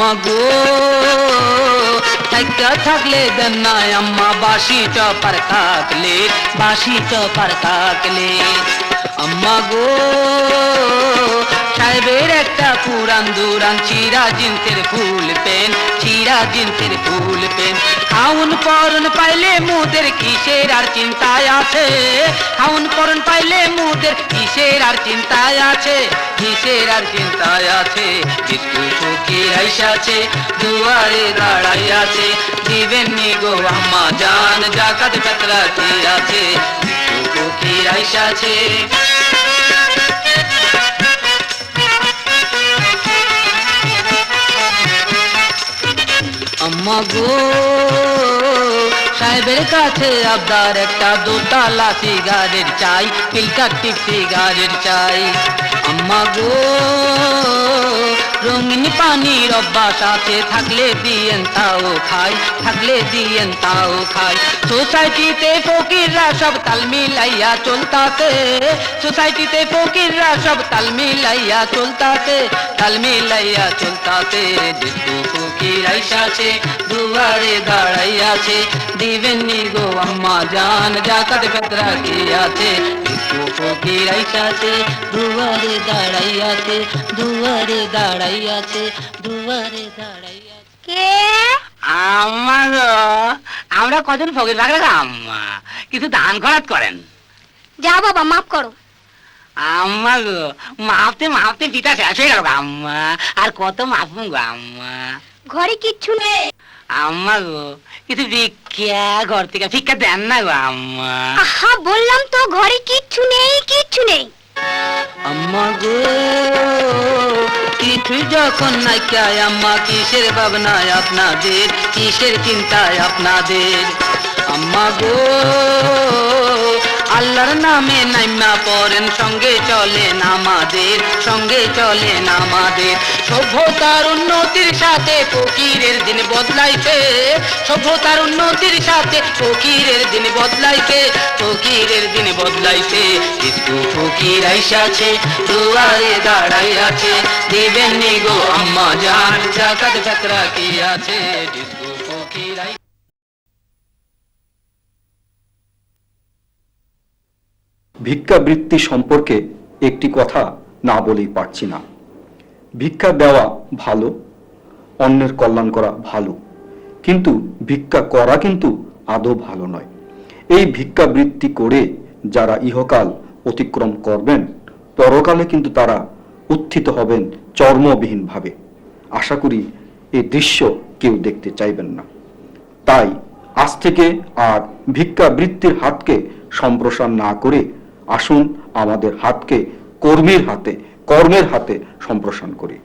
আম্মা গো থাইকা থাকলে দেন না আম্মা বাসি চপার থাকলে বাসি চপার থাকলে আম্মা গো সাহেবের একটা পুরান দুরান চিরা জিন্সের ফুল পেন চিরা জিন্সের ফুল পেন খাউন পরন পাইলে মুদের কিসের আর চিন্তায় আছে খাউন পরন পাইলে মুদের কিসের আর চিন্তায় আছে কিসের আর চিন্তায় আছে একটু ফকির আইসাছে দুয়ারে দাঁড়াই আছে দিবেন নি গো আম্মা জান জাকাত ফিতরা কি আছে একটু ফকির আইসাছে আম্মা গো সাহেবের কাছে আবদার একটা দোতলা সিগারেট চাই ফিল্টার টিপ সিগারেট চাই আম্মা গো রঙিন পানির অভ্যাস আছে থাকলে দিয়েন তাও খাই থাকলে দিয়েন তাও খাই সোসাইটিতে ফকিররা সব তাল মিলাইয়া চলতাছে সোসাইটিতে ফকিররা সব তাল মিলাইয়া চলতাছে তাল মিলাইয়া চলতাছে যেটু ফকির আইসাছে দুয়ারে দাঁড়াই আছে দিবেন নি গো আম্মা জান জাকাত ফিতরা কি আছে যেটু ফকির আইসাছে দুয়ারে দাঁড়াই আছে দুয়ারে দাঁড়াই আছে দুয়ারে দাঁড়াই আছে কে আম্মা গো আমরা কজন ফকির থাকলে আম্মা কিছু দান খরচ করেন যা বাবা মাফ করো আম্মা গো মাপতে মাপতে পিতা শেষ হয়ে গেল আম্মা আর কত মাপবো গো আম্মা ঘরে কিচ্ছু নেই আম্মা গো কিছু ভিক্ষা ঘর থেকে ভিক্ষা দেন না গো আম্মা আহা বললাম তো ঘরে কিচ্ছু নেই কিচ্ছু নেই আম্মা গো কিছু যখন নাইকায় আম্মা কিসের ভাবনায় আপনাদের কিসের চিন্তায় আপনাদের আম্মা গো আল্লাহর নামে নাইমা পড়েন সঙ্গে চলেন আমাদের সঙ্গে চলেন আমাদের সভ্যতার উন্নতির সাথে ফকিরের দিন বদলাইছে সভ্যতার উন্নতির সাথে ফকিরের দিন বদলাইছে ফকিরের দিন বদলাইছে একটু ফকির আইসাছে দুয়ারে দাঁড়াই আছে দিবেন নি গো আম্মা জান জাকাত ফিতরা কি আছে একটু ফকির ভিক্ষাবৃত্তি সম্পর্কে একটি কথা না বলেই পারছি না। ভিক্ষা দেওয়া ভালো, অন্যের কল্যাণ করা ভালো, কিন্তু ভিক্ষা করা কিন্তু আদৌ ভালো নয়। এই ভিক্ষাবৃত্তি করে যারা ইহকাল অতিক্রম করবেন পরকালে কিন্তু তারা উত্থিত হবেন চর্মবিহীনভাবে। আশা করি এই দৃশ্য কেউ দেখতে চাইবেন না। তাই আজ থেকে আর ভিক্ষাবৃত্তির হাতকে সম্প্রসারণ না করে আসুন আমাদের হাতকে কর্মের হাতে সম্প্রসারণ করি।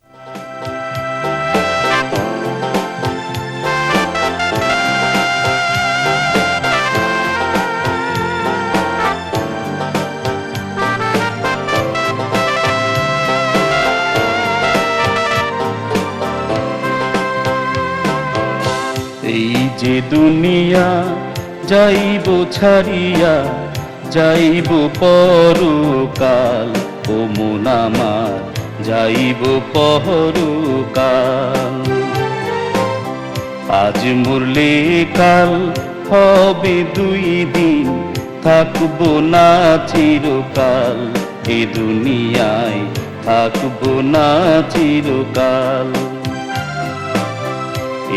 এই যে দুনিয়া যাইব ছাড়িয়া যাইব পরকাল ও মন আমার যাইব পরকাল। আজ মরলে কাল হবে দুই দিন, থাকবো না চিরকাল এ দুনিয়ায়, থাকবো না চিরকাল।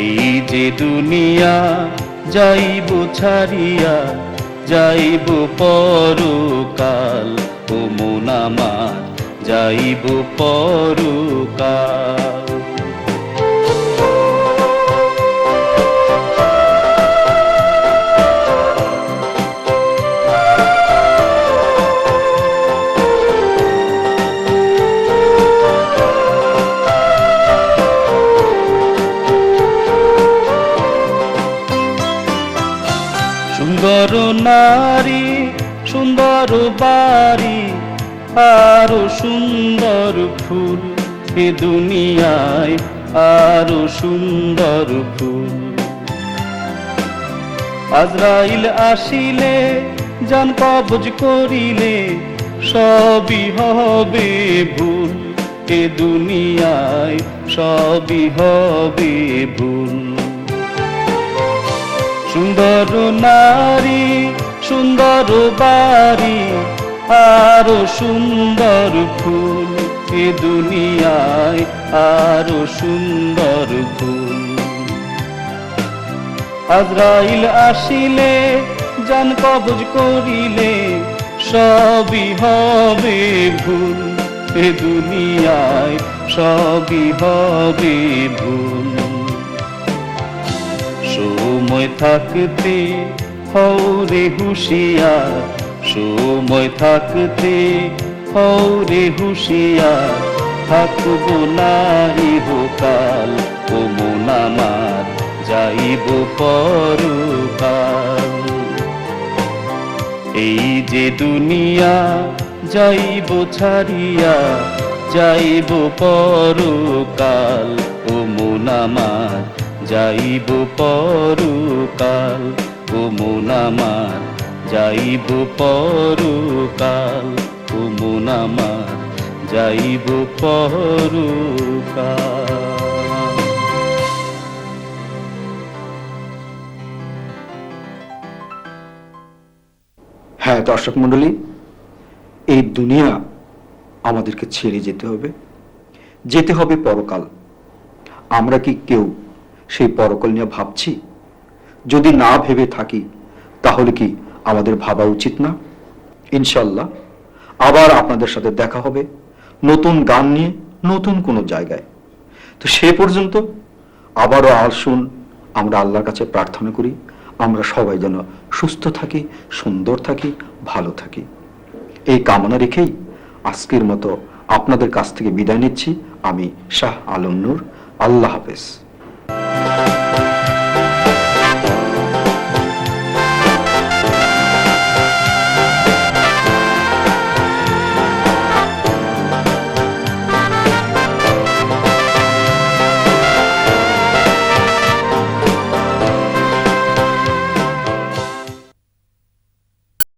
এই যে দুনিয়া যাইব ছাড়িয়া যাইব পরকাল ও মন আমার যাইব পরকাল। সুন্দর নারী সুন্দর বাড়ি আরো সুন্দর ফুল এ দুনিয়ায়, আরো সুন্দর ফুল। আজরাইল আসিলে জান কবজ করিলে সবই হবে ভুল এ দুনিয়ায় সবই হবে ভুল। সুন্দর নারী, সুন্দর বাড়ি, আরো সুন্দর ফুল, এ দুনিয়ায় আরো সুন্দর ফুল। আজরাইল আসিলে জান কবজ করিলে সবই হবে ভুল, এ দুনিয়ায় সবই হবে ভুল। সময় থাকতে হও রে হুঁশিয়ার, সময় থাকতে হও রে হুঁশিয়ার, থাকবো না ইহকাল, ও মন আমার যাইব পরকাল। এই যে দুনিয়া যাইব ছাড়িয়া, যাইব পরকাল, ও মন আমার যাইব পরকাল, ও মন আমার যাইব পরকাল, ও মন আমার যাইব পরকাল। হ্যাঁ দর্শক মণ্ডলী, এই দুনিয়া আমাদেরকে ছেড়ে যেতে হবে, যেতে হবে পরকাল। আমরা কি কেউ সেই পরকাল নিয়ে ভাবছি? যদি না ভেবে থাকি তাহলে কি আমাদের ভাবা উচিত না? ইনশাল্লাহ আবার আপনাদের সাথে দেখা হবে নতুন গান নিয়ে, নতুন কোনো জায়গায়। তো সে পর্যন্ত আবারও আসুন আমরা আল্লাহর কাছে প্রার্থনা করি আমরা সবাই যেন সুস্থ থাকি, সুন্দর থাকি, ভালো থাকি। এই কামনা রেখেই আজকের মতো আপনাদের কাছ থেকে বিদায় নিচ্ছি। আমি শাহ আলম নূর। আল্লাহ হাফেজ।